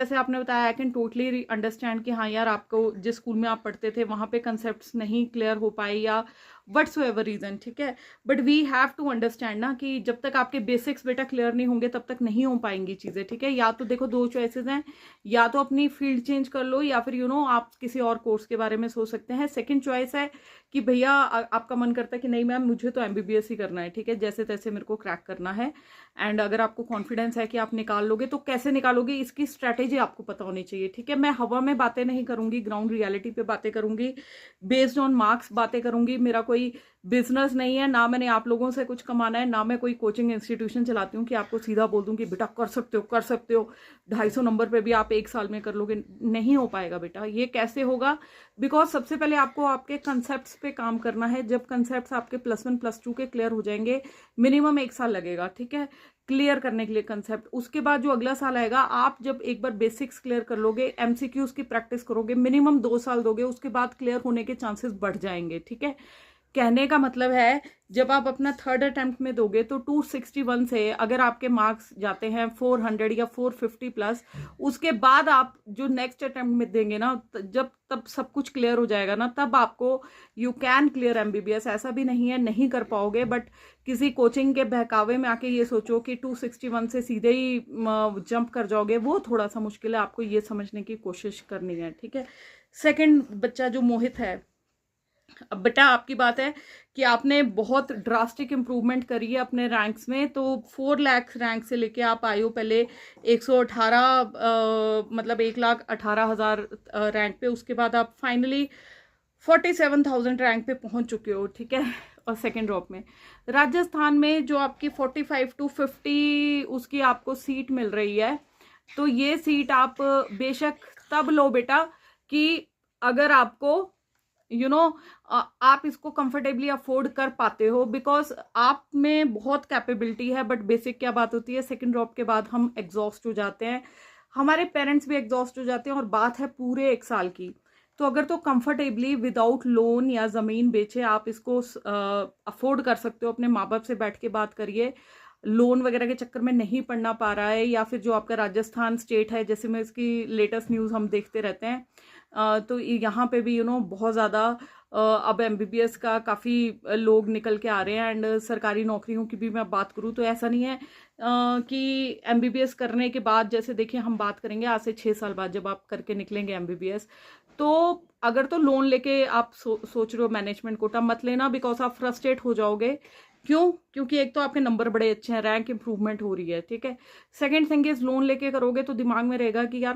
जैसे आपने बताया, आई कैन टोटली अंडरस्टैंड कि हाँ यार, आपको जिस स्कूल में आप पढ़ते थे वहाँ पे कंसेप्ट्स नहीं क्लियर हो पाए या वट्स एवर रीजन, ठीक है। But we have to understand ना कि जब तक आपके बेसिक्स बेटा क्लियर नहीं होंगे तब तक नहीं हो पाएंगी चीज़ें, ठीक है। या तो देखो, दो चॉइसेस हैं, या तो अपनी फील्ड चेंज कर लो, या फिर आप किसी और कोर्स के बारे में सोच सकते हैं। सेकेंड चॉइस है कि भैया आपका मन करता है कि नहीं मैम, मुझे तो एमबीबीएस ही करना है, ठीक है, जैसे तैसे मेरे को क्रैक करना है। एंड अगर आपको कॉन्फिडेंस है कि आप निकाल लोगे, तो कैसे निकालोगे इसकी स्ट्रैटेजी आपको पता होनी चाहिए, ठीक है। मैं हवा में बातें नहीं करूंगी, ग्राउंड रियलिटी पे बातें करूंगी, बेस्ड ऑन मार्क्स बातें करूंगी। मेरा कोई बिजनेस नहीं है, ना मैंने आप लोगों से कुछ कमाना है, ना मैं कोई कोचिंग इंस्टीट्यूशन चलाती हूँ कि आपको सीधा बोल दूं कि बेटा कर सकते हो, कर सकते हो, 250 नंबर पे भी आप 1 साल में कर लोगे। नहीं हो पाएगा बेटा। ये कैसे होगा? बिकॉज सबसे पहले आपको आपके कंसेप्ट पे काम करना है। जब कंसेप्ट आपके +1 +2 के क्लियर हो जाएंगे, मिनिमम 1 साल लगेगा, ठीक है, क्लियर करने के लिए कंसेप्ट। उसके बाद जो अगला साल आएगा, आप जब एक बार बेसिक्स क्लियर कर लोगे, एमसीक्यूज की प्रैक्टिस करोगे, मिनिमम 2 साल दोगे, उसके बाद क्लियर होने के चांसेस बढ़ जाएंगे, ठीक है। कहने का मतलब है, जब आप अपना थर्ड अटेम्प्ट में दोगे तो 261 से अगर आपके मार्क्स जाते हैं 400 या 450 प्लस, उसके बाद आप जो नेक्स्ट अटेम्प्ट में देंगे ना, जब तब सब कुछ क्लियर हो जाएगा ना, तब आपको यू कैन क्लियर एमबीबीएस। ऐसा भी नहीं है नहीं कर पाओगे, बट किसी कोचिंग के बहकावे में आके ये सोचो कि 261 से सीधे ही जंप कर जाओगे, वो थोड़ा सा मुश्किल है। आपको ये समझने की कोशिश करनी है, ठीक है। सेकंड बच्चा जो मोहित है, अब बेटा आपकी बात है कि आपने बहुत ड्रास्टिक इंप्रूवमेंट करी है अपने रैंक्स में। तो 4 लाख रैंक से लेके आप आए हो पहले 118, मतलब 1,18,000 रैंक पे। उसके बाद आप फाइनली 47,000 रैंक पे पहुंच चुके हो, ठीक है। और सेकेंड ड्रॉप में राजस्थान में जो आपकी 45 to 50 उसकी आपको सीट मिल रही है, तो ये सीट आप बेशक तब लो बेटा कि अगर आपको आप इसको कंफर्टेबली अफोर्ड कर पाते हो, बिकॉज आप में बहुत कैपेबिलिटी है। बट बेसिक क्या बात होती है, सेकंड ड्रॉप के बाद हम एग्जॉस्ट हो जाते हैं, हमारे पेरेंट्स भी एग्जॉस्ट हो जाते हैं, और बात है पूरे 1 साल की। तो अगर तो कंफर्टेबली विदाउट लोन या ज़मीन बेचे आप इसको अफोर्ड कर सकते हो, अपने माँ बाप से बैठ के बात करिए, लोन वगैरह के चक्कर में नहीं पढ़ना पा रहा है, या फिर जो आपका राजस्थान स्टेट है, जैसे में इसकी लेटेस्ट न्यूज़ हम देखते रहते हैं, तो यहाँ पे भी बहुत ज़्यादा अब एमबीबीएस का काफ़ी लोग निकल के आ रहे हैं। एंड सरकारी नौकरियों की भी मैं बात करूँ तो ऐसा नहीं है कि एमबीबीएस करने के बाद, जैसे देखिए हम बात करेंगे आज से 6 साल बाद जब आप करके निकलेंगे एमबीबीएस, तो अगर तो लोन लेके आप सोच रहे हो मैनेजमेंट कोटा, मत लेना, बिकॉज आप फ्रस्ट्रेट हो जाओगे। क्यों? क्योंकि एक तो आपके नंबर बड़े अच्छे हैं, रैंक इंप्रूवमेंट हो रही है, ठीक है। सेकंड थिंग इज, लोन लेके करोगे तो दिमाग में रहेगा कि यार